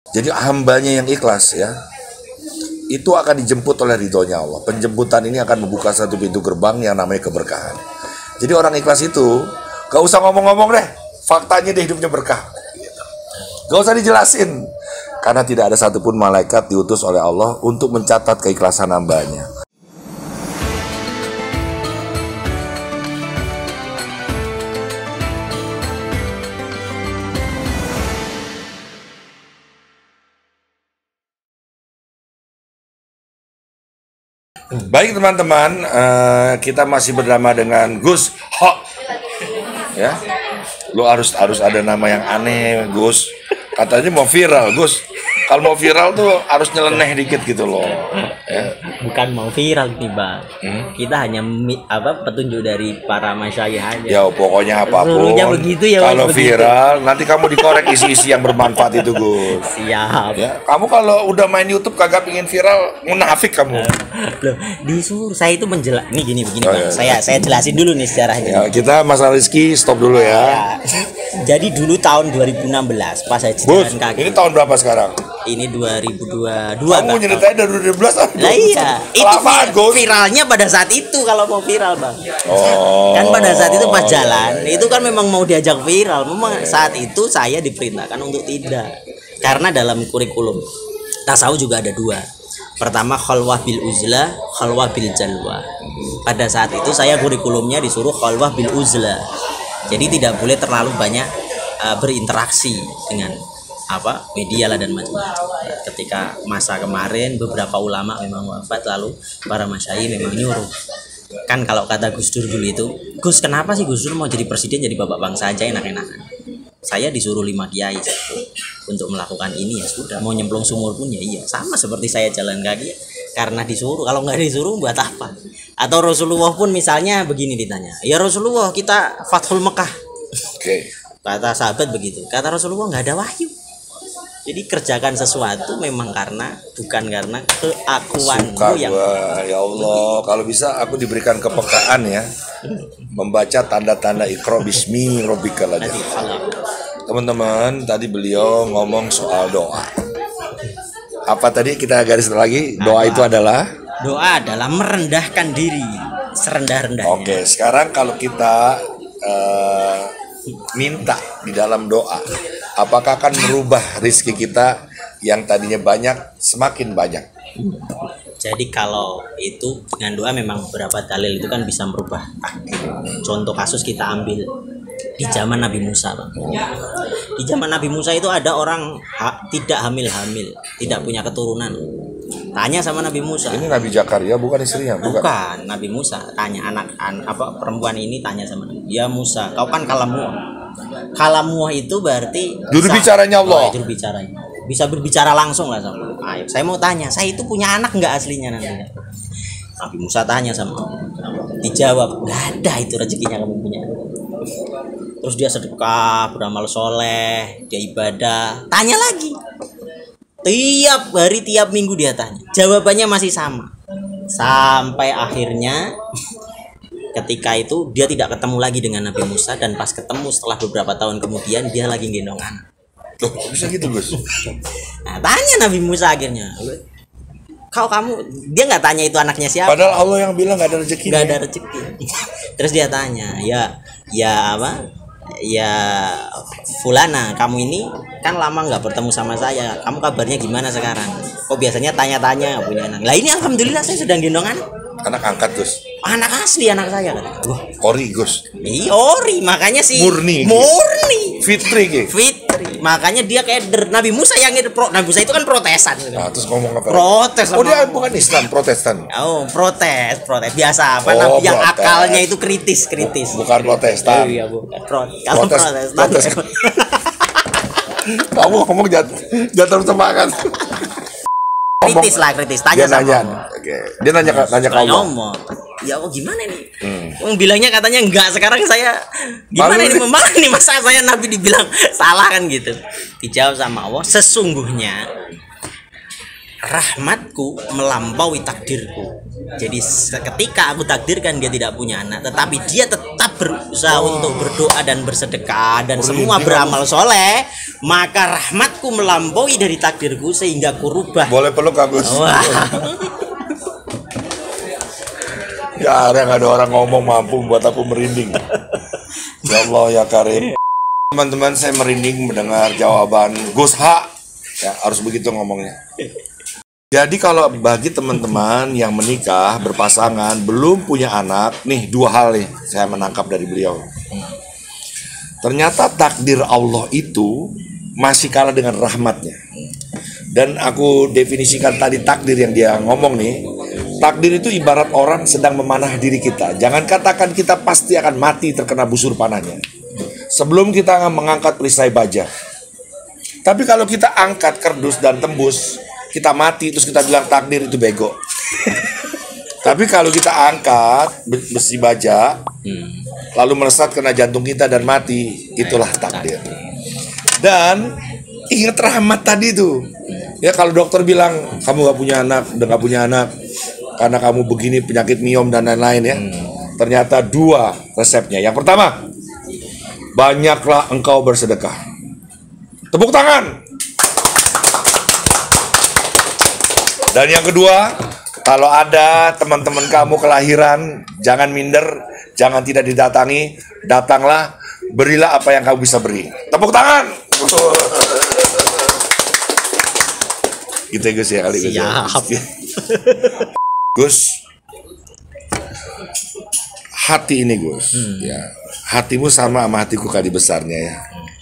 Jadi hambanya yang ikhlas ya, itu akan dijemput oleh ridhonya Allah. Penjemputan ini akan membuka satu pintu gerbang yang namanya keberkahan. Jadi orang ikhlas itu gak usah ngomong-ngomong deh, faktanya dia hidupnya berkah. Gak usah dijelasin, karena tidak ada satupun malaikat diutus oleh Allah untuk mencatat keikhlasan hambanya. Baik teman-teman, kita masih bersama dengan Gus Ho. Ya, lu harus ada nama yang aneh, Gus. Katanya mau viral, Gus. Kalau mau viral tuh harus nyeleneh dikit gitu loh. Ya. Bukan mau viral nih Bang. Kita hanya petunjuk dari para masyayikh aja. Ya pokoknya apapun. Begitu ya. Kalau viral nanti kamu dikorek isi-isi yang bermanfaat itu, Gus. Siap. Ya, kamu kalau udah main YouTube kagak pingin viral, munafik kamu. Loh, disuruh saya itu nih gini begini Oh, Bang. iya. Saya jelasin dulu nih sejarahnya. Ya, kita Mas Rizky stop dulu ya. Jadi dulu tahun 2016 pas saya Gus, jalan kaki. ini tahun berapa sekarang? Ini 2022. Kamu nyeritain dari 2012 Lah iya, itu Kelamaan, Gus. viralnya pada saat itu kalau mau viral Bang. Oh. Kan pada saat itu pas jalan, itu kan memang mau diajak viral. Memang saat itu saya diperintahkan untuk tidak. Karena dalam kurikulum tasawuf juga ada dua. Pertama khalwah bil uzlah, khalwah bil jalwa. Pada saat itu saya kurikulumnya disuruh khalwah bil uzlah. Jadi tidak boleh terlalu banyak berinteraksi dengan media lah dan macam-macam. Ketika masa kemarin beberapa ulama memang wafat, lalu para masyayikh memang nyuruh. Kan kalau kata Gus Dur dulu itu, Gus kenapa sih Gus Dur mau jadi presiden, jadi bapak bangsa aja enak-enakan. Saya disuruh 5 kiai untuk melakukan ini, ya sudah. Mau nyemplung sumur pun ya iya, sama seperti saya jalan kaki karena disuruh. Kalau nggak disuruh buat apa? Atau Rasulullah pun misalnya begini ditanya, ya Rasulullah kita Fathul Mekah. Oke. Kata sahabat begitu, kata Rasulullah nggak ada wahyu. Jadi kerjakan sesuatu memang bukan karena keakuanmu yang ya Allah, kalau bisa aku diberikan kepekaan ya membaca tanda-tanda Iqra bismi rabbikal ladzi khalaq. Teman-teman, tadi beliau ngomong soal doa. Apa tadi kita garis lagi? Doa itu adalah merendahkan diri serendah-rendahnya. Oke, sekarang kalau kita minta di dalam doa, apakah akan merubah rezeki kita yang tadinya banyak semakin banyak? Jadi kalau itu dengan doa memang beberapa dalil itu kan bisa merubah takdir. Contoh kasus kita ambil di zaman Nabi Musa. Di zaman Nabi Musa itu ada orang tidak hamil-hamil, tidak punya keturunan. Tanya sama Nabi Musa. Ini Nabi Zakaria bukan istrinya, bukan Nabi Musa. Tanya perempuan ini tanya sama Nabi, ya Musa, kau kan kalamuah itu berarti juru bicaranya Allah. Juru bicaranya. Bisa berbicara langsung lah sama. Ayo, saya mau tanya, saya itu punya anak nggak aslinya nanti? Nabi Musa tanya sama Allah. Dijawab, nggak ada itu rezekinya kamu punya. Terus dia sedekah, beramal soleh, dia ibadah. Tanya lagi. Tiap hari, tiap minggu dia tanya. Jawabannya masih sama. Sampai akhirnya ketika itu dia tidak ketemu lagi dengan Nabi Musa, dan pas ketemu setelah beberapa tahun kemudian dia lagi gendong anak. Loh, bisa gitu Gus? Nah, tanya Nabi Musa akhirnya, dia nggak tanya itu anaknya siapa. Padahal Allah yang bilang nggak ada rezeki. Nggak ada rezeki. Terus dia tanya, ya Fulana, kamu ini kan lama nggak bertemu sama saya, kamu kabarnya gimana sekarang? Kok biasanya tanya-tanya nggak punya anak? Lah ini alhamdulillah saya sudah gendong anak angkat Gus. Anak asli anak saya kan. Ori Gus. Iya ori, makanya sih murni. Fitri. Makanya dia kayak Nabi Musa yang Nabi Musa itu kan protesan. Nah, terus ngomong apa? Protes. Dia bukan Islam, Protestan. Oh, protes biasa. Nabi yang akalnya itu kritis. Bukan Protestan. Iya, bukan. Kalau Protestan. Kamu ngomong jatuh semangat. Kritis. Tanya sama. Dia nanya ke Allah. Ya Allah gimana nih? Bilangnya katanya enggak, sekarang saya gimana ini masa saya Nabi dibilang salah kan gitu. Dijawab sama Allah, sesungguhnya rahmatku melampaui takdirku. Jadi ketika aku takdirkan dia tidak punya anak, tetapi dia tetap berusaha untuk berdoa dan bersedekah dan semua beramal soleh, maka rahmatku melampaui dari takdirku sehingga ku rubah. Boleh peluk Agus. Wah. Jarang ada orang ngomong mampu buat aku merinding. Ya Allah ya Karim. Teman-teman, saya merinding mendengar jawaban Gus H. Ya, harus begitu ngomongnya. Jadi kalau bagi teman-teman yang menikah, berpasangan, belum punya anak, nih dua hal nih saya menangkap dari beliau. Ternyata takdir Allah itu masih kalah dengan rahmatnya. Dan aku definisikan tadi takdir yang dia ngomong nih. Takdir itu ibarat orang sedang memanah diri kita. Jangan katakan kita pasti akan mati terkena busur panahnya sebelum kita mengangkat perisai baja. Tapi kalau kita angkat kardus dan tembus, kita mati terus kita bilang takdir itu bego. Tapi kalau kita angkat besi baja, lalu melesat kena jantung kita dan mati, itulah takdir. Dan ingat rahmat tadi tuh. Ya kalau dokter bilang kamu gak punya anak, udah gak punya anak karena kamu begini penyakit miom dan lain-lain ya. Ternyata dua resepnya. Yang pertama, banyaklah engkau bersedekah. Tepuk tangan. Dan yang kedua, kalau ada teman-teman kamu kelahiran, jangan minder, jangan tidak didatangi, datanglah, berilah apa yang kamu bisa beri. Tepuk tangan. Gitu ya Gus ya kali Gus. Siap. Gus, hati ini Gus, ya hatimu sama hatiku kali besarnya ya.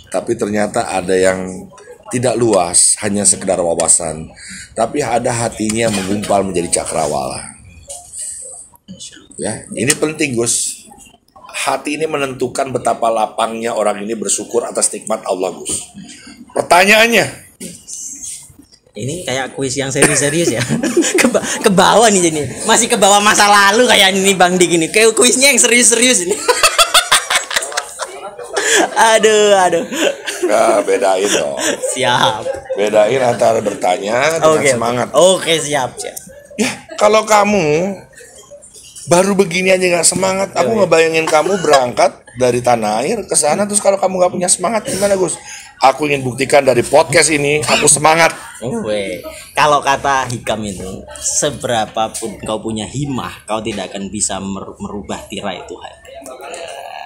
Tapi ternyata ada yang tidak luas, hanya sekedar wawasan. Tapi ada hatinya yang menggumpal menjadi cakrawala. Ya, ini penting Gus. Hati ini menentukan betapa lapangnya orang ini bersyukur atas nikmat Allah Gus. Pertanyaannya, ini kayak kuis yang serius-serius ya. Ke bawah nih jadi. Masih ke bawah masa lalu kayak ini Bang Dik ini. Kayak kuisnya yang serius-serius ini. Aduh. nah, bedain dong. Siap. Bedain antara bertanya dengan semangat. Oke, siap. Ya, kalau kamu baru begini aja nggak semangat, aku ngebayangin kamu berangkat dari tanah air ke sana, terus kalau kamu nggak punya semangat gimana Gus? Aku ingin buktikan dari podcast ini, aku semangat. Kalau kata hikam itu, seberapapun kau punya himmah, kau tidak akan bisa merubah tirai Tuhan.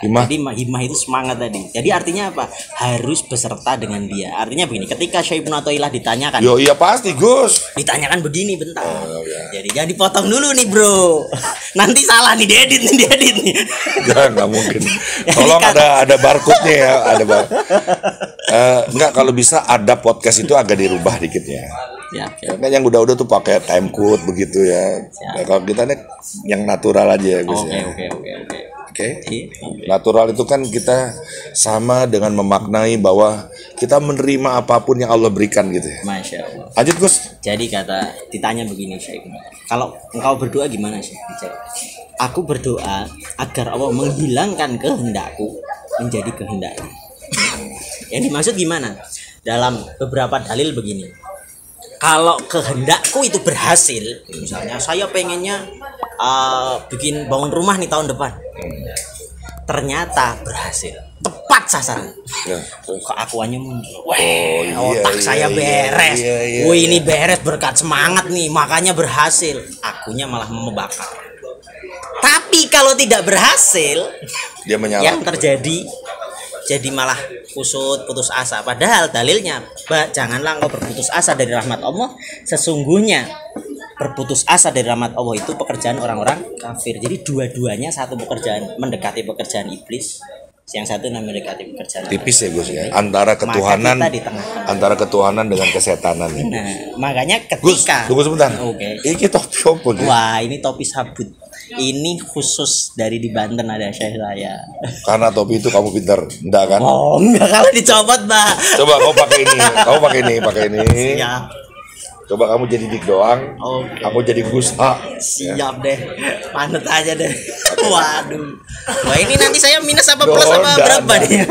Himmah. Jadi himmah itu semangat tadi. Jadi artinya apa? Harus beserta dengan dia. Artinya begini, ketika Syekh Ibnu Athaillah ditanyakan. Yo iya pasti Gus. Ditanyakan begini bentar. Jadi jangan dipotong dulu nih bro. Nanti salah nih diedit nih. Nggak mungkin. Tolong ada barcode-nya ya, ada enggak, kalau bisa ada podcast itu agak dirubah dikit ya. Ya. Karena yang udah tuh pakai time code begitu ya. Nah, kalau kita nih yang natural aja ya Gus. Oke. Natural itu kan kita sama dengan memaknai bahwa kita menerima apapun yang Allah berikan gitu ya. Masya Allah. Lanjut Gus. Jadi ditanya begini Syekh, kalau engkau berdoa gimana sih? Aku berdoa agar Allah menghilangkan kehendakku menjadi kehendaknya. Yang dimaksud gimana? Dalam beberapa dalil begini. Kalau kehendakku itu berhasil, misalnya saya pengennya bikin bangun rumah nih tahun depan, ternyata berhasil, tepat sasaran. Keakuannya muncul. Otak saya beres. Wih ini beres berkat semangat nih, makanya berhasil. Akunya malah membakar. Tapi kalau tidak berhasil, dia menyalahkan. Yang terjadi jadi malah kusut, putus asa. Padahal dalilnya, janganlah engkau berputus asa dari rahmat Allah. Sesungguhnya berputus asa dari rahmat Allah itu pekerjaan orang-orang kafir. Jadi dua-duanya satu pekerjaan, mendekati pekerjaan iblis. Yang satu namanya mendekati pekerjaan tipis ya Gus ya, antara ketuhanan dengan kesetanan ya. Nah, makanya ketika Gus, tunggu sebentar. Ini topi apa gitu? Wah, ini topi sabut. Ini khusus dari di Banten ada Syekh saya. Karena topi itu kamu pintar, enggak kan? Oh, enggak kalau dicopot, Mbak. Coba kau pakai ini, pakai ini. Siap. Coba kamu jadi Dik doang, Oke. aku jadi Gus A. Siap deh, panut aja deh. Waduh, wah ini nanti saya minus apa plus apa berapa nih?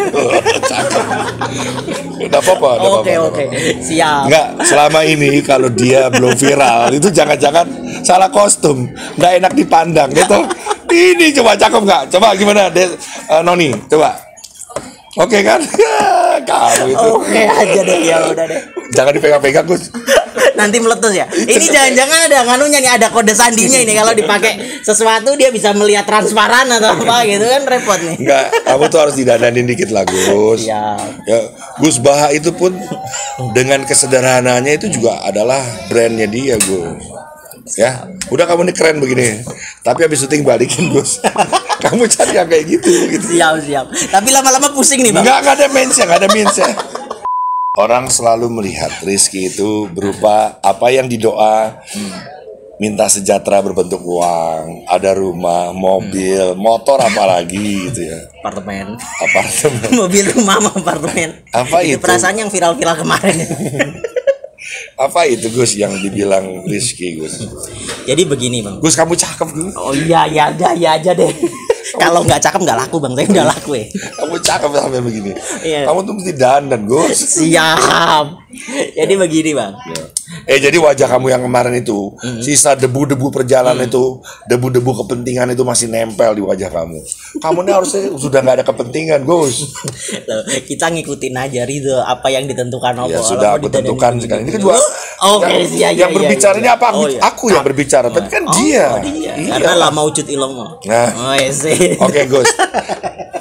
Cakep. Udah apa-apa. Oke, siap. Enggak, selama ini kalau dia belum viral itu jangan-jangan salah kostum, nggak enak dipandang gitu. Ini coba cakep nggak? Coba gimana, Noni? Coba. Oke kan? Kamu itu. Oke aja deh, ya udah deh. Jangan dipegang-pegang, Gus. Nanti meletus ya. Ini jangan-jangan ada nganunya nih, ada kode sandinya ini kalau dipakai sesuatu dia bisa melihat transparan atau apa gitu kan repot nih. Enggak, kamu tuh harus didananin dikit lah, Gus. Siap. Ya, Gus Baha itu pun dengan kesederhanaannya itu juga adalah brandnya dia, Gus. Ya, udah kamu nih keren begini. Tapi habis syuting balikin, Gus. Kamu cari yang kayak gitu. Siap. Tapi lama-lama pusing nih, Bang. Enggak ada mensnya, enggak ada mensnya. Orang selalu melihat rezeki itu berupa apa yang didoa, minta sejahtera berbentuk uang, ada rumah, mobil, motor apalagi gitu ya. Apartemen. Mobil, rumah sama apartemen. Apa itu? Perasaan yang viral-viral kemarin. Apa itu, Gus, yang dibilang rezeki, Gus? Jadi begini, Bang. Gus, kamu cakep, Gus. Oh iya aja deh. Kalau nggak cakep nggak laku, Bang. Saya udah laku ya. Kamu cakep sampai begini. Iya. Kamu tuh mesti dandan, Gus. Siap. Jadi begini, Bang. Jadi wajah kamu yang kemarin itu, sisa debu-debu perjalanan itu, debu-debu kepentingan itu masih nempel di wajah kamu. Kamu ini harusnya sudah nggak ada kepentingan, Gus. Loh, kita ngikutin aja ridho apa yang ditentukan Allah. Ya sudah, aku tentukan sekarang. Ini kedua. Oke, yang berbicara ini apa? Aku yang berbicara, tapi kan dia. Iya. Iya. Karena la maujud ilmu. Nah. Sih. Oke, Gus.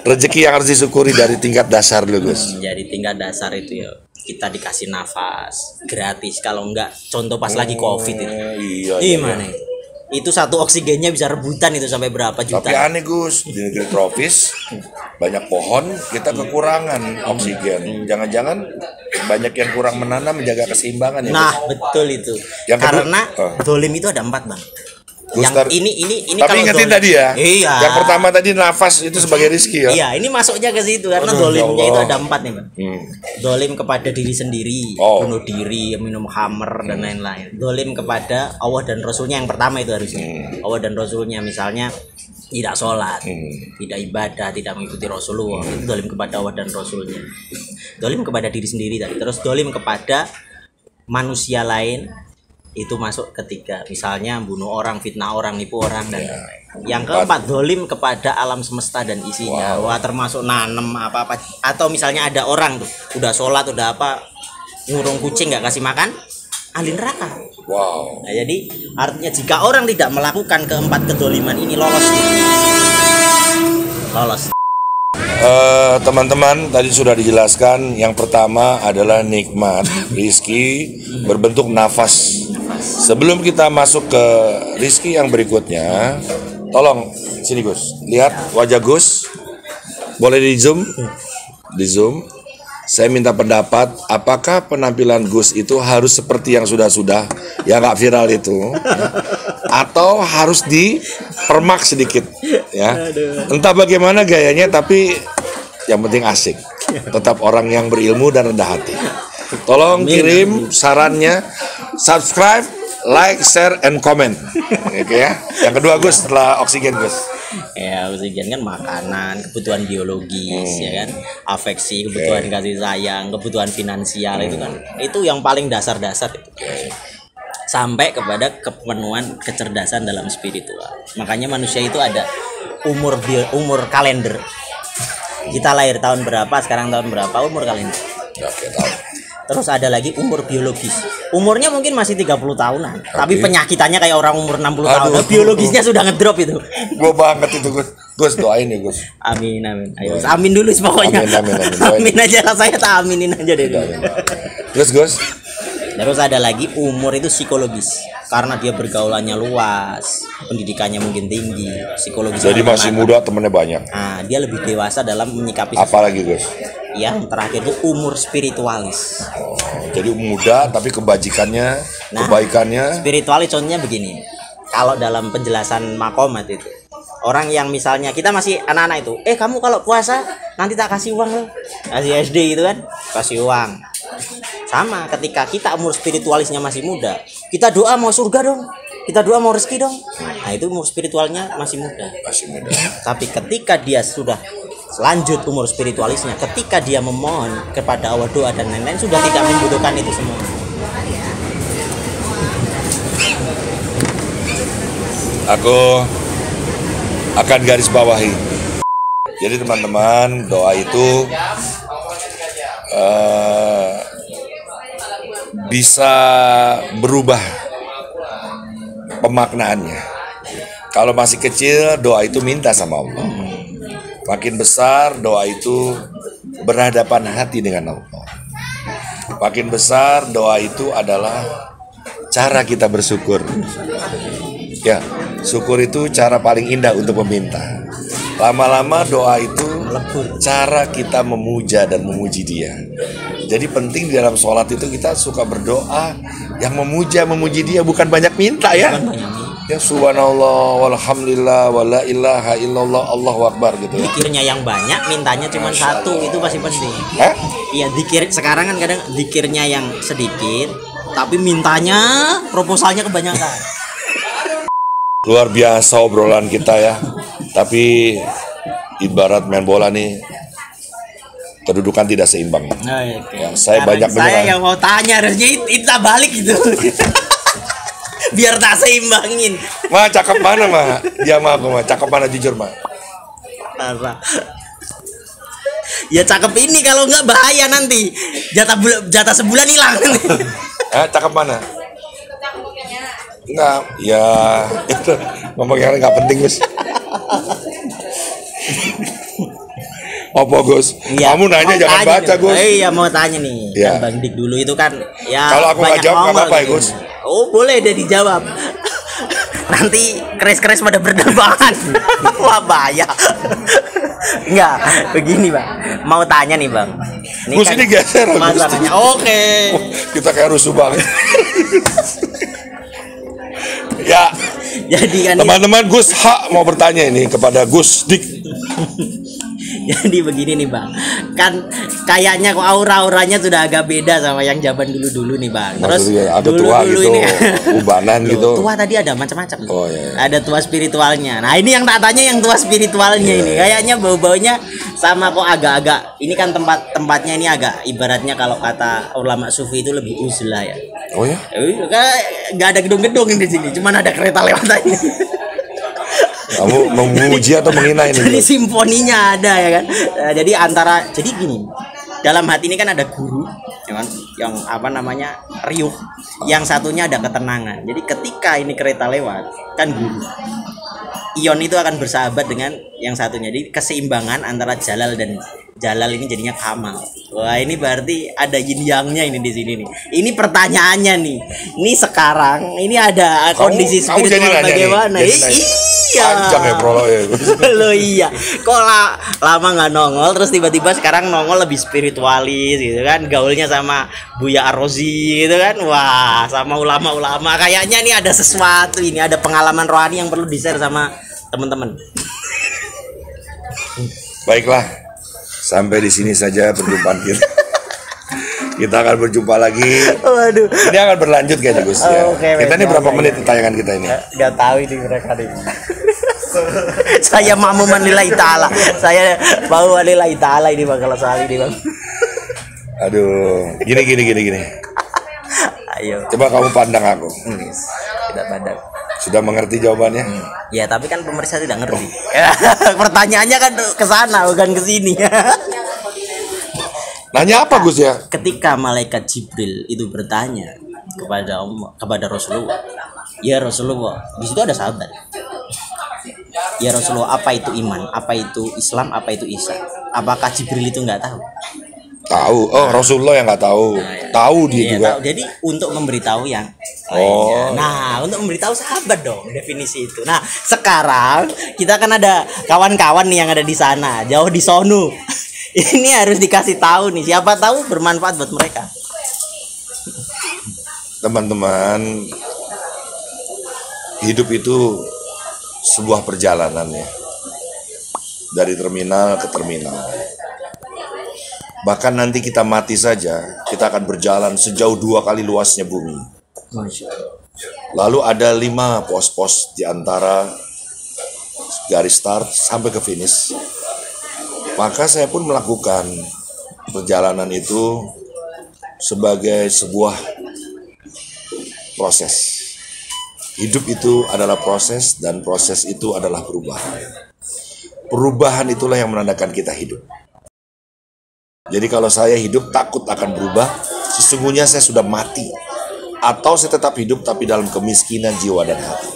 Rezeki yang harus disyukuri dari tingkat dasar dulu, Gus. Jadi tingkat dasar itu ya kita dikasih nafas gratis, kalau enggak contoh pas lagi COVID itu. Iya. Gimana itu? Itu satu oksigennya bisa rebutan itu sampai berapa juta. Tapi aneh, Gus, di negeri tropis banyak pohon, kita kekurangan oksigen. Jangan-jangan banyak yang kurang menanam menjaga keseimbangan ya. Nah, betul itu. Yang karena kedua, dolim itu ada 4, Bang. Guster, yang ini tapi kalau ingetin dolim, tadi ya. Iya. Yang pertama tadi nafas itu sebagai rezeki ya. Iya, ini masuknya ke situ karena Aduh, dolimnya ya itu Allah. ada 4 nih, Bang. Dolim kepada diri sendiri, bunuh diri, minum khamr dan lain-lain. Dolim kepada Allah dan Rasulnya yang pertama itu harusnya. Allah dan Rasulnya, misalnya tidak sholat, tidak ibadah, tidak mengikuti Rasulullah, itu dolim kepada Allah dan Rasulnya. Dolim kepada diri sendiri tadi. Terus dolim kepada manusia lain, itu masuk ketiga, misalnya bunuh orang, fitnah orang, nipu orang dan lain-lain. Yang keempat, dolim kepada alam semesta dan isinya. Wah, termasuk nanem apa-apa, atau misalnya ada orang tuh udah sholat, udah apa, ngurung kucing nggak kasih makan, ahli neraka. Wow. Nah, jadi artinya jika orang tidak melakukan keempat kedoliman ini lolos. Teman-teman, tadi sudah dijelaskan. Yang pertama adalah nikmat rizki berbentuk nafas. Sebelum kita masuk ke rizki yang berikutnya, tolong sini, Gus, lihat wajah Gus. Boleh di zoom? Di zoom. Saya minta pendapat, apakah penampilan Gus itu harus seperti yang sudah-sudah, yang nggak viral itu, atau harus dipermak sedikit, ya? Entah bagaimana gayanya, tapi yang penting asik. Tetap orang yang berilmu dan rendah hati. Tolong kirim sarannya, subscribe, like, share, and comment. Oke ya. Yang kedua, Gus, setelah oksigen, Gus. Ya, oksigen kan makanan, kebutuhan biologis, ya kan, afeksi, kebutuhan kasih sayang, kebutuhan finansial itu kan, itu yang paling dasar-dasar itu. Sampai kepada kepenuhan kecerdasan dalam spiritual. Makanya manusia itu ada umur kalender. Kita lahir tahun berapa, sekarang tahun berapa, umur kalender. Oke, tahu. Terus ada lagi umur biologis. Umurnya mungkin masih 30 tahunan, tapi penyakitannya kayak orang umur 60 tahun. Biologisnya sudah ngedrop itu. Gue banget itu, Gus. Gus, doain ya, Gus. Amin. Ayo, amin dulu pokoknya. Amin aja lah, saya tak aminin aja deh. Terus, Gus. Terus ada lagi umur itu psikologis, karena dia bergaulannya luas, pendidikannya mungkin tinggi, psikologis. Jadi masih muda, temennya banyak. Nah, dia lebih dewasa dalam menyikapi. Apalagi, Gus? Yang terakhir itu umur spiritualis. Jadi muda tapi kebajikannya, kebaikannya. Spiritualis contohnya begini. Kalau dalam penjelasan makomat itu, orang yang misalnya kita masih anak-anak itu, kamu kalau puasa nanti tak kasih uang loh. Kasih SD gitu kan, kasih uang. Sama ketika kita umur spiritualisnya masih muda, kita doa mau surga dong, kita doa mau rezeki dong. Nah itu umur spiritualnya masih muda. Masih muda. Tapi ketika dia sudah lanjut umur spiritualisnya, ketika dia memohon kepada Allah doa dan lain-lain, sudah tidak membutuhkan itu semua. Aku akan garis bawahi. Jadi teman-teman, doa itu bisa berubah pemaknaannya. Kalau masih kecil, doa itu minta sama Allah. Makin besar, doa itu berhadapan hati dengan Allah. Makin besar, doa itu adalah cara kita bersyukur. Ya, syukur itu cara paling indah untuk meminta. Lama-lama doa itu cara kita memuja dan memuji Dia. Jadi penting di dalam sholat itu kita suka berdoa yang memuji Dia, bukan banyak minta ya. Ya subhanallah walhamdulillah wala ilaha illallah Allahu akbar gitu ya. Zikirnya yang banyak, mintanya cuma satu, itu pasti penting. Iya, zikir sekarang kan kadang zikirnya yang sedikit, tapi mintanya proposalnya kebanyakan. Luar biasa obrolan kita ya. Tapi ibarat main bola nih, kedudukan tidak seimbang. Ya, saya banyak saya yang mau tanya, harusnya itu balik gitu. Biar tak seimbangin. Ma, cakep mana Ma? Dia mah aku mah, cakep mana jujur Ma? Ya cakep ini, kalau nggak bahaya nanti. Jatah sebulan hilang. Cakep mana? Enggak, ya itu ngomong yang nggak penting Gus. Apa Gus? Ya, kamu nanya jangan baca nih, Gus. Iya mau tanya nih. Ya. Kan Bang Dik dulu itu kan ya. Kalau aku nggak jawab nggak apa-apa ya Gus. Oh boleh deh dijawab. Nanti keres-keres pada berdebakan. Wah bahaya. Enggak, begini Bang. Mau tanya nih Bang. Gus kan ini geser masalahnya. Oke. Kita kayak rusuh banget. Ya. Jadi kan teman-teman Gus Hak mau bertanya ini kepada Gus Dik. Jadi begini nih Bang, kan kayaknya kok aura-auranya sudah agak beda sama yang zaman dulu-dulu nih Bang. Terus dulu gitu, ini ubanan gitu. Tua tadi ada macam-macam. Oh, iya. Ada tua spiritualnya. Nah ini yang tak tanya yang tua spiritualnya ini. Kayaknya bau-baunya sama kok agak-agak. Ini kan tempatnya ini agak ibaratnya kalau kata ulama sufi itu lebih uzlah ya. Oh ya? Nggak ada gedung-gedung di sini, cuman ada kereta lewat aja. Kamu memuji atau menghina ini? Jadi simfoninya ada ya kan. Jadi jadi gini, dalam hati ini kan ada guru yang apa namanya riuh, yang satunya ada ketenangan. Jadi ketika ini kereta lewat kan guru, ion itu akan bersahabat dengan yang satunya. Jadi keseimbangan antara jalal ini jadinya kamal. Wah ini berarti ada yin yangnya ini di sini nih. Ini pertanyaannya nih. Ini sekarang ini ada kondisi spiritual bagaimana? Iya. Panjang ya prolog ya. Loh iya. Kok lama nggak nongol, terus tiba-tiba sekarang nongol lebih spiritualis gitu kan? Gaulnya sama Buya Arrozi gitu kan? Wah, sama ulama-ulama. Kayaknya ini ada sesuatu, ini ada pengalaman rohani yang perlu di-share sama teman-teman. Baiklah, sampai di sini saja perjumpaan kita. Kita akan berjumpa lagi. Waduh. Ini akan berlanjut kayaknya Gus ya. Kita ini berapa menit tayangan kita ini? Gak tahu ini mereka nih. Saya ma'muman lillahi ta'ala. Saya mau lillahi ta'ala ini Bang kalau soal ini Bang. Aduh, gini. Ayo. Coba kamu pandang aku. Tidak pandang. Sudah mengerti jawabannya? Ya tapi kan pemirsa tidak ngerti. Pertanyaannya kan ke sana bukan ke sini. Nanya apa Gus ya? Ketika malaikat Jibril itu bertanya kepada Rasulullah, ya Rasulullah, di situ ada sahabat. Ya Rasulullah, apa itu iman? Apa itu Islam? Apa itu Ihsan? Apakah Jibril itu nggak tahu? Tahu. Oh, Rasulullah yang nggak tahu. Tahu dia juga. Tahu. Jadi untuk memberitahu yang lainnya. Nah, untuk memberitahu sahabat dong definisi itu. Nah, sekarang kita kan ada kawan-kawan nih yang ada di sana, jauh di sono. Ini harus dikasih tahu nih, siapa tahu bermanfaat buat mereka. Teman-teman, hidup itu sebuah perjalanan ya. Dari terminal ke terminal. Bahkan nanti kita mati saja, kita akan berjalan sejauh 2 kali luasnya bumi. Lalu ada 5 pos-pos di antara garis start sampai ke finish. Maka saya pun melakukan perjalanan itu sebagai sebuah proses. Hidup itu adalah proses, dan proses itu adalah perubahan. Perubahan itulah yang menandakan kita hidup. Jadi kalau saya hidup takut akan berubah, sesungguhnya saya sudah mati. Atau saya tetap hidup tapi dalam kemiskinan jiwa dan hati.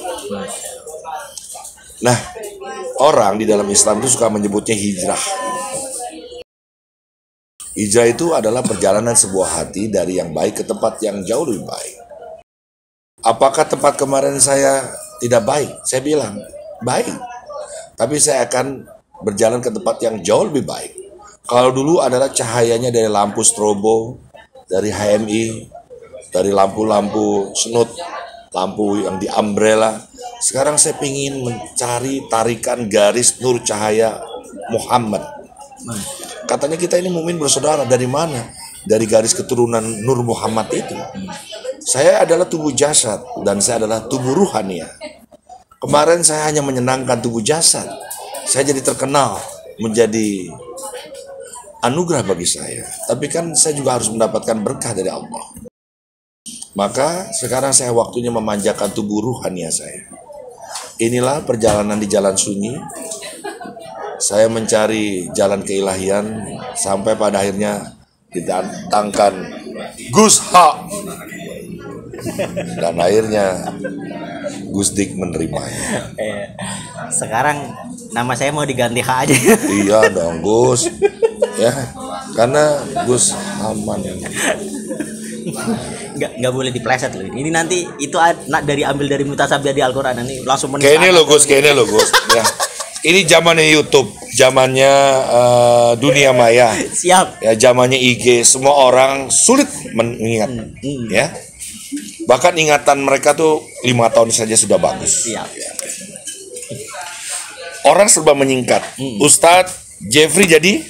Nah, orang di dalam Islam itu suka menyebutnya hijrah. Hijrah itu adalah perjalanan sebuah hati dari yang baik ke tempat yang jauh lebih baik. Apakah tempat kemarin saya tidak baik? Saya bilang, baik. Tapi saya akan berjalan ke tempat yang jauh lebih baik. Kalau dulu adalah cahayanya dari lampu strobo, dari HMI, dari lampu-lampu snut, lampu yang di umbrella. Sekarang saya ingin mencari tarikan garis nur cahaya Muhammad. Katanya kita ini mukmin bersaudara, dari mana? Dari garis keturunan Nur Muhammad itu. Saya adalah tubuh jasad dan saya adalah tubuh ruhania. Kemarin saya hanya menyenangkan tubuh jasad. Saya jadi terkenal, menjadi anugerah bagi saya. Tapi kan saya juga harus mendapatkan berkah dari Allah. Maka sekarang saya waktunya memanjakan tubuh ruhania saya. Inilah perjalanan di jalan sunyi. Saya mencari jalan keilahian sampai pada akhirnya didatangkan Gus Ha. Dan akhirnya Gus Dik menerimanya. Sekarang nama saya mau diganti H aja. Iya dong Gus. Ya, karena Gus aman. Nggak boleh dipleset loh. Ini nanti itu ambil dari Mutasabbiah di Al-Qur'an, nanti langsung Kayaknya lo Gus. Ya. Ini zamannya YouTube, zamannya dunia maya. Siap. Ya, zamannya IG, semua orang sulit mengingat. Ya. Bahkan ingatan mereka tuh 5 tahun saja sudah bagus. Siap. Orang serba menyingkat. Ustadz Jeffrey jadi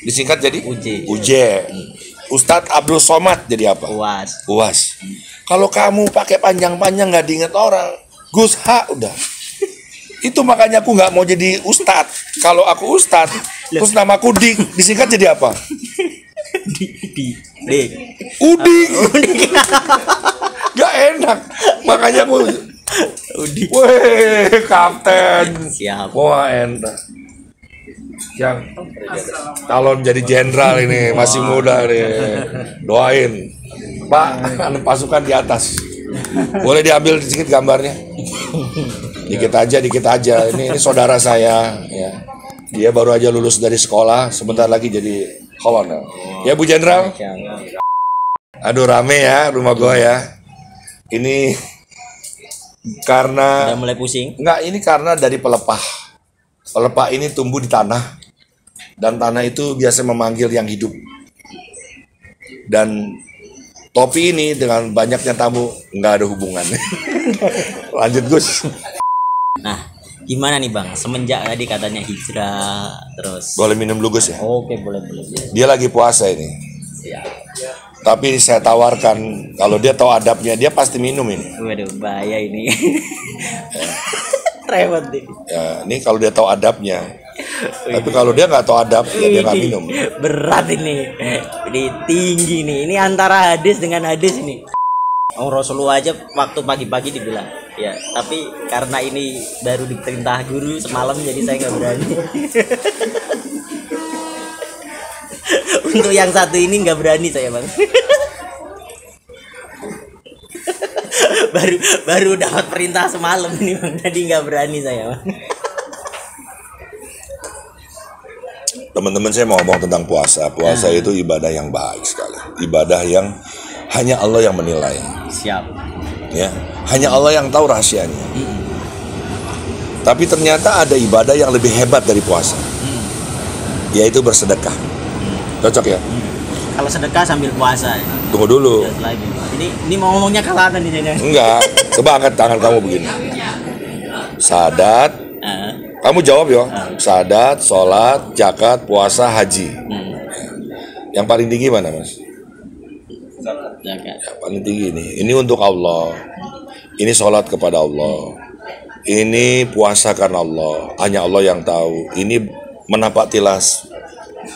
disingkat jadi UJ. Ustadz Abdul Somad jadi apa? UAS. Kalau kamu pakai panjang-panjang nggak diingat orang, Gus Ha udah. Itu makanya aku nggak mau jadi Ustadz. Kalau aku Ustadz, terus namaku Dik, disingkat jadi apa? Udik. Gak enak. Makanya aku Udik. Weh, kapten. Siap. Wah, enak. Yang calon jadi jenderal ini, masih muda nih. Doain. Pak, pasukan di atas. Boleh diambil sedikit gambarnya? Dikit aja. Ini saudara saya ya. Dia baru aja lulus dari sekolah, sebentar lagi jadi kolonel. Ya Bu Jenderal. Aduh rame ya rumah gua ya. Ini karena udah mulai pusing. Enggak, ini karena dari pelepah. Pelepah ini tumbuh di tanah. Dan tanah itu biasa memanggil yang hidup. Dan topi ini dengan banyaknya tamu nggak ada hubungannya. Lanjut Gus. Nah, gimana nih Bang? Semenjak tadi katanya hijrah terus. Boleh minum dulu Gus ya? Oke, boleh. Dia lagi puasa ini. Siap. Tapi saya tawarkan kalau dia tahu adabnya dia pasti minum ini. Waduh, bahaya ini. Rewet nih. Ya, ini kalau dia tahu adabnya. Tapi kalau dia nggak tahu adab, ya dia nggak minum. Berat ini. Ini tinggi nih. Ini antara hadis dengan hadis ini. Rasulullah aja waktu pagi-pagi dibilang, ya. Tapi karena ini baru diperintah guru semalam, jadi saya nggak berani. Untuk yang satu ini nggak berani saya Bang. baru dapat perintah semalam ini Bang, jadi nggak berani saya Bang. Teman-teman, saya mau ngomong tentang puasa. Puasa itu ibadah yang baik sekali. Ibadah yang hanya Allah yang menilai. Siap. Ya, hanya Allah yang tahu rahasianya. Tapi ternyata ada ibadah yang lebih hebat dari puasa. Yaitu bersedekah. Cocok ya? Kalau sedekah sambil puasa. Tunggu dulu. Lagi. Ini mau ngomongnya kelihatan nih jangan. Enggak. Coba angkat tangan kamu begini. Sadat. Kamu jawab ya. Sadat, sholat, zakat, puasa, haji. Yang paling tinggi mana, Mas? Zakat. Yang paling tinggi ini. Ini untuk Allah. Ini sholat kepada Allah. Ini puasa karena Allah. Hanya Allah yang tahu. Ini menapak tilas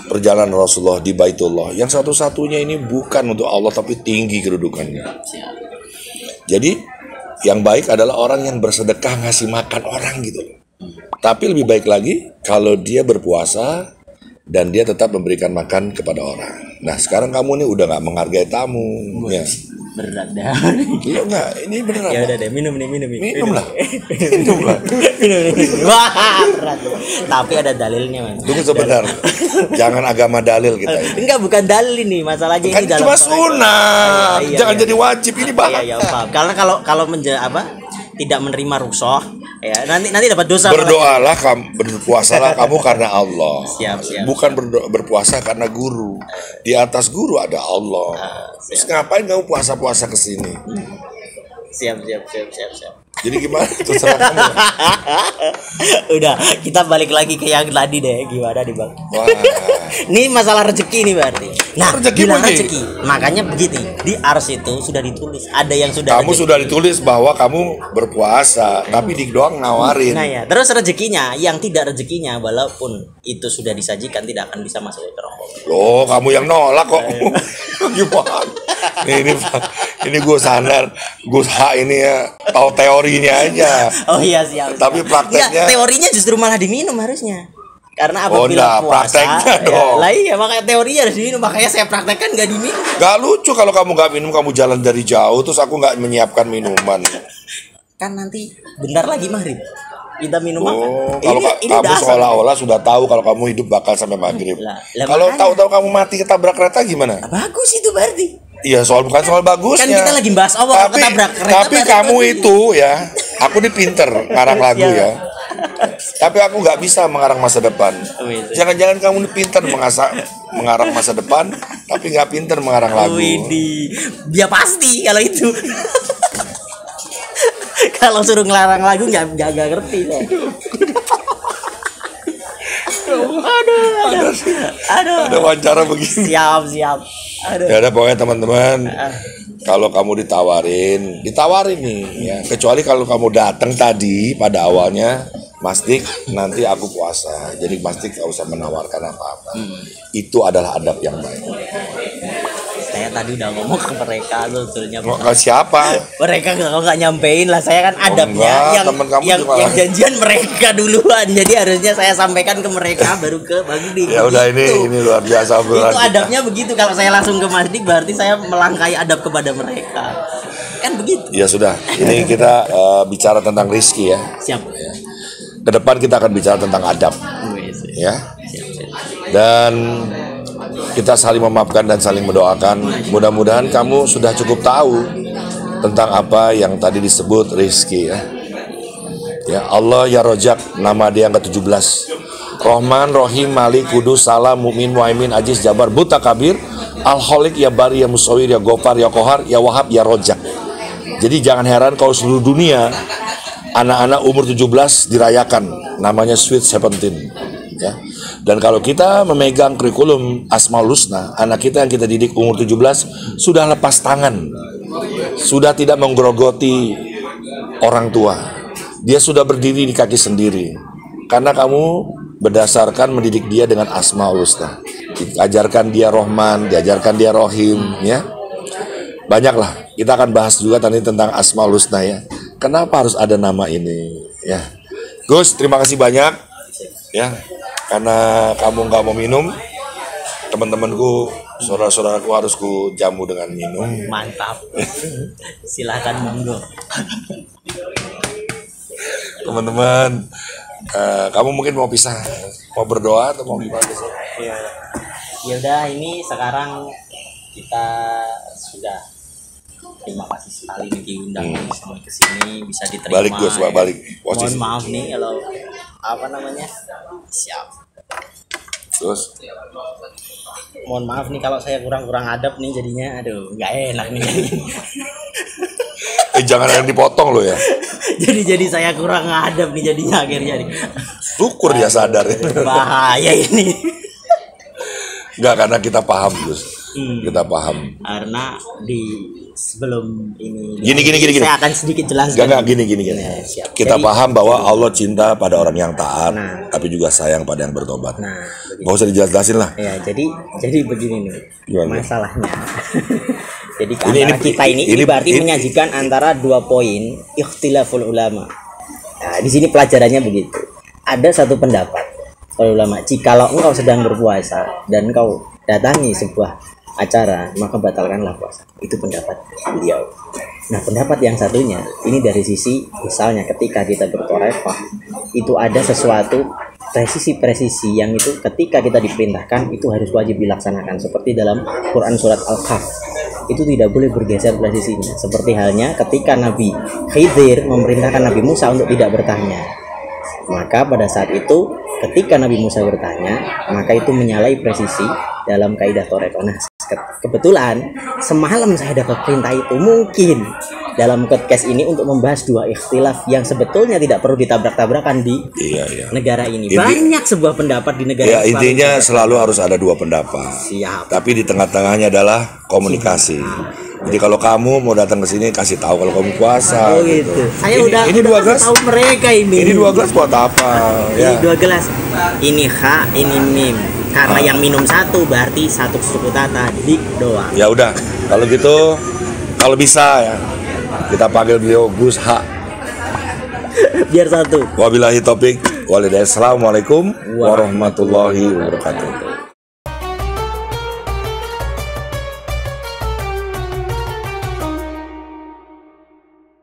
perjalanan Rasulullah di Baitullah. Yang satu-satunya ini bukan untuk Allah, tapi tinggi kedudukannya. Jadi yang baik adalah orang yang bersedekah ngasih makan orang gitu. Tapi lebih baik lagi kalau dia berpuasa dan dia tetap memberikan makan kepada orang. Nah sekarang kamu nih udah nggak menghargai tamu. Ya. Berat dah. Iya enggak, ini beneran. Ya udah deh, minum nih. Minum lah. Minum lah. Wah, berat. Tapi ada dalilnya, Mas. Tunggu sebentar. Jangan agama dalil kita ini. Enggak, bukan dalil ini. Masalahnya Kan ini dalam cuma sunnah. Iya, Jangan iya. jadi wajib ini bahaya. Iya, paham. Karena kalau tidak menerima rukhsah, ya nanti dapat dosa. Berdoalah kamu, berpuasalah kamu karena Allah. Siap. Bukan berpuasa karena guru. Di atas guru ada Allah. Terus ngapain kamu puasa-puasa ke sini? Siap. Jadi gimana? Terserah kamu. Udah, kita balik lagi ke yang tadi deh. Gimana nih, Bang? Wah. Ini masalah rezeki nih berarti. Nah, Rezeki bilang begini. rezeki. Makanya begini, di ars itu sudah ditulis. Ada yang sudah Kamu rezeki. sudah ditulis bahwa kamu berpuasa, tapi di doang ngawarin. Nah ya, terus rezekinya yang tidak rezekinya walaupun itu sudah disajikan tidak akan bisa masuk ke rombongan. Loh, kamu yang nolak kok. Gimana? Ini gue sadar, gue ini ya tahu teorinya aja. Oh iya siap. Tapi prakteknya- Iya, teorinya justru malah diminum harusnya. Karena Oh, apabila enggak, puasa, prakteknya ya, dong. lah iya makanya teorinya harus diminum, makanya saya praktekkan nggak diminum. Gak lucu kalau kamu gak minum, kamu jalan dari jauh terus aku gak menyiapkan minuman. Kan nanti bentar lagi maghrib kita minum Oh, makan. kalau Ini kamu udah asal. seolah-olah sudah tahu kalau kamu hidup bakal sampai maghrib. Lah, Kalau makanya. tahu-tahu kamu mati ketabrak kereta gimana? Nah, bagus itu berarti. Iya, bukan soal bagusnya. Kan kita lagi bahas Allah tapi, ketabrak kereta. tapi berarti kamu bagus. itu ya, aku ini pinter ngarang lagu Iya. ya. Tapi aku nggak bisa mengarang masa depan. Oh, iya. Jangan-jangan kamu ini pinter mengarang masa depan, tapi nggak pinter mengarang lagu. Widih, dia pasti kalau itu. Kalau suruh ngelarang lagu nggak ngerti saya. Aduh. Ada wawancara begini. Siap. Aduh. Ya ada pokoknya teman-teman, kalau kamu ditawarin nih ya. Kecuali kalau kamu datang tadi pada awalnya, Mas Dik, nanti aku puasa. Jadi Mas Dik gak usah menawarkan apa-apa. Itu adalah adab yang baik. Saya tadi udah ngomong ke mereka sebetulnya. Mau ke siapa? Mereka kalau nggak nyampein lah, saya kan adabnya enggak, temen kamu yang juga lah. janjian mereka duluan. Jadi harusnya saya sampaikan ke mereka baru ke Bang Dik. Ya udah Gitu. ini luar biasa Itu obrolan kita. adabnya begitu. Kalau saya langsung ke Mas Dik berarti saya melangkai adab kepada mereka. Kan begitu. Ya sudah, ini kita bicara tentang rizki ya. Siap. Ke depan kita akan bicara tentang adab ya. Siap. Dan kita saling memaafkan dan saling mendoakan. Mudah-mudahan kamu sudah cukup tahu tentang apa yang tadi disebut rizki ya. Ya Allah ya Rojak, nama dia yang ke-17. Rahman, Rahim, Malik, Kudus, Salam, Mu'min, Muhaimin, Aziz, Jabar, Buta Kabir, Al-Khaliq, ya Bari, ya Musawir, ya Gofar, ya Kohar, ya Wahab, ya Rojak. Jadi jangan heran kalau seluruh dunia anak-anak umur 17 dirayakan, namanya Sweet 17 ya. Dan kalau kita memegang kurikulum Asmaul Husna, anak kita yang kita didik umur 17 sudah lepas tangan, sudah tidak menggerogoti orang tua, dia sudah berdiri di kaki sendiri. Karena kamu berdasarkan mendidik dia dengan Asmaul Husna, diajarkan dia Rahman, diajarkan dia Rahim ya. Banyaklah, kita akan bahas juga tadi tentang Asmaul Husna ya. Kenapa harus ada nama ini ya. Gus, terima kasih banyak ya. Karena kamu nggak mau minum, teman-temanku, saudara-saudaraku harus ku jamu dengan minum. Mantap. Silahkan monggo. Teman-teman, kamu mungkin mau pisah, mau berdoa atau mau gimana? Ya udah, ini sekarang kita sudah terima kasih sekali nih diundang sama ke sini, bisa diterima. Balik Gus, ya. balik. Mohon maaf nih kalau apa namanya? Siap. Terus Mohon maaf nih kalau saya kurang adab nih jadinya. Aduh, nggak enak nih. jangan yang dipotong loh ya. jadi saya kurang adab nih jadinya akhirnya nih. Syukur dia sadar. Bahaya ini. Enggak, karena kita paham, Gus. Kita paham. Karena di sebelum ini Gini. saya akan sedikit jelaskan. Enggak, gini. Nah, siap. Kita Jadi, paham bahwa Allah cinta pada orang yang taat, Nah. tapi juga sayang pada yang bertobat. Nah, Nggak usah dijelasin lah. ya jadi begini nih Gimana? masalahnya. Jadi Ini kita ini berarti menyajikan antara dua poin ikhtilaful ulama. Nah, di sini pelajarannya begitu. Ada satu pendapat oleh ulama, jikalau engkau sedang berpuasa dan engkau datangi sebuah acara, maka batalkanlah puasa. Itu pendapat beliau. Nah, pendapat yang satunya ini dari sisi misalnya ketika kita bertorefah, itu ada sesuatu presisi yang itu ketika kita diperintahkan itu harus wajib dilaksanakan, seperti dalam Quran surat Al-Kahf. Itu tidak boleh bergeser presisinya, seperti halnya ketika Nabi Khidir memerintahkan Nabi Musa untuk tidak bertanya. Maka pada saat itu ketika Nabi Musa bertanya, maka itu menyalahi presisi dalam kaidah Torekoh. Nah, kebetulan semalam saya dapat perintah itu, mungkin dalam podcast ini untuk membahas dua ikhtilaf yang sebetulnya tidak perlu ditabrak-tabrakan di negara ini. Banyak sebuah pendapat di negara Islam. Intinya selalu harus ada dua pendapat. Siap. Tapi di tengah-tengahnya adalah komunikasi. Jadi kalau kamu mau datang ke sini kasih tahu kalau kamu puasa. Oh gitu. Saya ini udah dua gelas. tahu mereka ini. Ini 2 gelas buat apa? Ini 2 gelas. Ini ha, ini mim. Karena yang minum satu berarti satu suku tata dik doang. Ya udah, kalau gitu kalau bisa ya kita panggil beliau Gus H. Biar satu. Wabillahi taufik walhidayah. Assalamualaikum warahmatullahi wabarakatuh.